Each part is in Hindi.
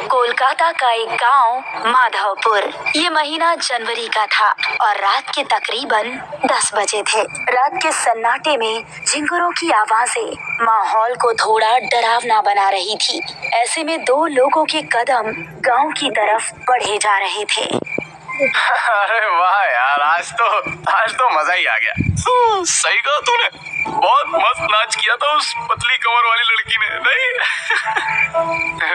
कोलकाता का एक गांव माधवपुर। ये महीना जनवरी का था और रात के तकरीबन 10 बजे थे। रात के सन्नाटे में झिंगुरों की आवाजें माहौल को थोड़ा डरावना बना रही थी। ऐसे में दो लोगों के कदम गांव की तरफ बढ़े जा रहे थे। अरे वाह यार, आज तो मजा ही आ गया। सही कहा तूने, बहुत मस्त नाच किया था उस पतली कमर वाली लड़की ने, नहीं?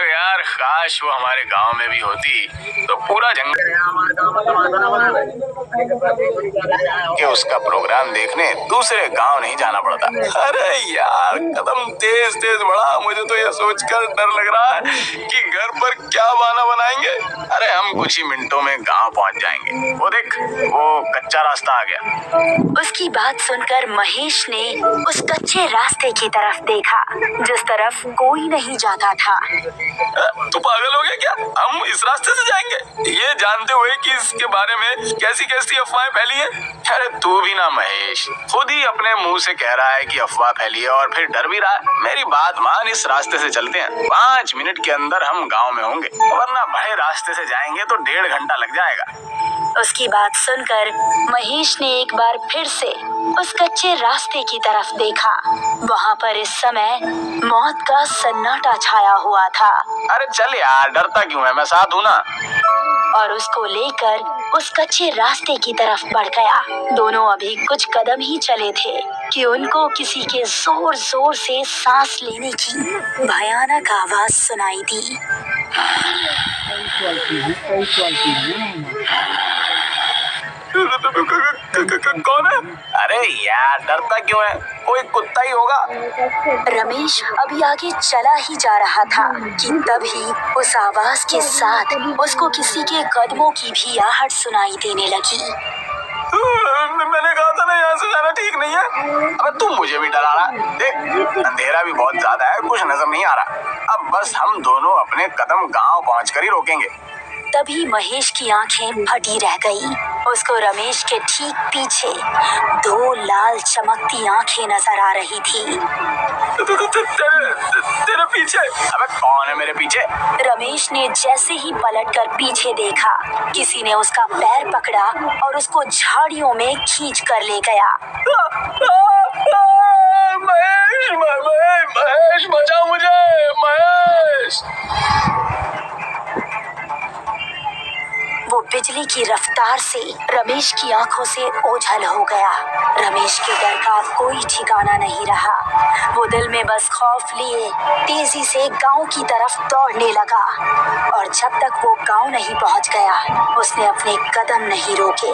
यार काश वो हमारे गांव में भी होती तो पूरा जंगल कि उसका प्रोग्राम देखने दूसरे गांव नहीं जाना पड़ता। अरे यार कदम तेज तेज बढ़ा, मुझे तो ये सोचकर डर लग रहा है कि घर पर क्या बहाना बनाएंगे। अरे हम कुछ ही मिनटों में गांव पहुंच जाएंगे। वो देख, वो कच्चा रास्ता आ गया। उसकी बात सुनकर महेश ने उस कच्चे रास्ते की तरफ देखा जिस तरफ कोई नहीं जाता था। तू पागल हो गया क्या? हम इस रास्ते से जाएंगे ये जानते हुए कि इसके बारे में कैसी कैसी अफवाहें फैली है। अरे तू भी ना महेश, खुद ही अपने मुंह से कह रहा है कि अफवाह फैली है और फिर डर भी रहा है। मेरी बात मान, इस रास्ते से चलते हैं। 5 मिनट के अंदर हम गाँव में होंगे, वरना बड़े रास्ते से जाएंगे तो 1.5 घंटा लग जाएगा। उसकी बात सुनकर महेश ने एक बार फिर से उस कच्चे रास्ते की तरफ देखा। वहाँ पर इस समय मौत का सन्नाटा छाया हुआ था। अरे चल यार, डरता क्यों है, मैं साथ हूँ ना। और उसको लेकर उस कच्चे रास्ते की तरफ बढ़ गया। दोनों अभी कुछ कदम ही चले थे कि उनको किसी के जोर जोर से सांस लेने की भयानक आवाज सुनाई दी। कौन है? अरे यार डरता क्यों है, कोई कुत्ता ही होगा। रमेश अभी आगे चला ही जा रहा था कि तभी उस आवाज के साथ उसको किसी के कदमों की भी आहट सुनाई देने लगी। मैंने कहा था ना, यहाँ से जाना ठीक नहीं है। अबे तू मुझे भी डरा रहा। देख अंधेरा भी बहुत ज्यादा है, कुछ नजर नहीं आ रहा। अब बस हम दोनों अपने कदम गांव पहुंचकर ही रोकेंगे। तभी महेश की आंखें फटी रह गई। उसको रमेश के ठीक पीछे 2 लाल चमकती आंखें नजर आ रही थी। तेरे पीछे? अबे कौन है मेरे पीछे? रमेश ने जैसे ही पलटकर पीछे देखा, किसी ने उसका पैर पकड़ा और उसको झाड़ियों में खींच कर ले गया। महेश बचाओ मुझे, महेश। वो बिजली की रफ्तार से रमेश की आंखों से ओझल हो गया। रमेश के डर का कोई ठिकाना नहीं रहा। वो दिल में बस खौफ लिए तेजी से गांव की तरफ दौड़ने लगा और जब तक वो गांव नहीं पहुंच गया, उसने अपने कदम नहीं रोके।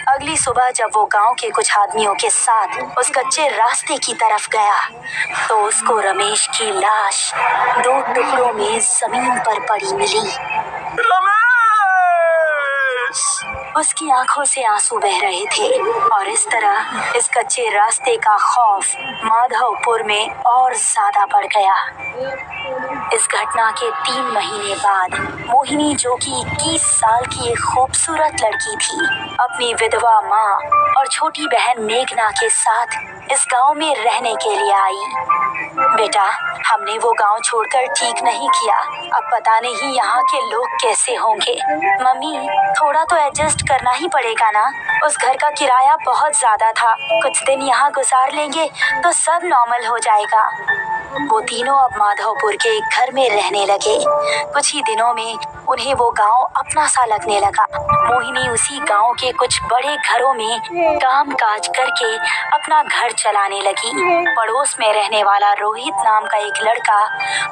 अगली सुबह जब वो गांव के कुछ आदमियों के साथ उस कच्चे रास्ते की तरफ गया तो उसको रमेश की लाश 2 टुकड़ों में जमीन पर पड़ी मिली। रमेश! उसकी आंखों से आंसू बह रहे थे और इस तरह इस कच्चे रास्ते का खौफ माधवपुर में और ज्यादा बढ़ गया। इस घटना के 3 महीने बाद मोहिनी, जो कि 21 साल की एक खूबसूरत लड़की थी, अपनी विधवा माँ और छोटी बहन मेघना के साथ इस गांव में रहने के लिए आई। बेटा, हमने वो गांव छोड़कर ठीक नहीं किया। अब पता नहीं यहाँ के लोग कैसे होंगे। मम्मी, थोड़ा तो एडजस्ट करना ही पड़ेगा ना। उस घर का किराया बहुत ज्यादा था। कुछ दिन यहाँ गुजार लेंगे तो सब नॉर्मल हो जाएगा। वो तीनों अब माधवपुर के एक घर में रहने लगे। कुछ ही दिनों में उन्हें वो गांव अपना सा लगने लगा। मोहिनी उसी गांव के कुछ बड़े घरों में काम काज करके अपना घर चलाने लगी। पड़ोस में रहने वाला रोहित नाम का एक लड़का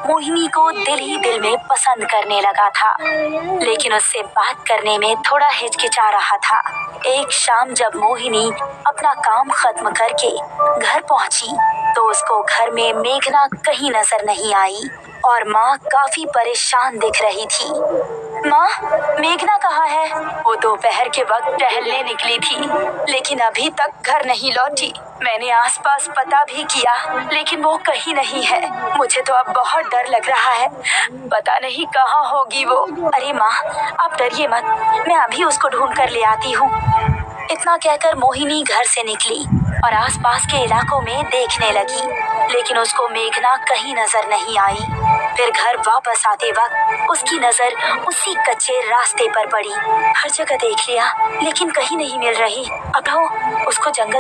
मोहिनी को दिल ही दिल में पसंद करने लगा था, लेकिन उससे बात करने में थोड़ा हिचकिचा रहा था। एक शाम जब मोहिनी अपना काम खत्म करके घर पहुंची तो उसको घर में मेघना कहीं नजर नहीं आई और माँ काफी परेशान दिख रही थी। माँ, मेघना कहाँ है? वो दोपहर के वक्त टहलने निकली थी, लेकिन अभी तक घर नहीं लौटी। मैंने आसपास पता भी किया, लेकिन वो कहीं नहीं है। मुझे तो अब बहुत डर लग रहा है, पता नहीं कहाँ होगी वो। अरे माँ, आप डरिए मत, मैं अभी उसको ढूंढ कर ले आती हूँ। इतना कहकर मोहिनी घर से निकली और आसपास के इलाकों में देखने लगी, लेकिन उसको मेघना कहीं नजर नहीं आई। फिर घर वापस आते वक्त उसकी नजर उसी कच्चे रास्ते पर पड़ी। हर जगह देख लिया, लेकिन कहीं नहीं मिल रही। अब वो उसको जंगल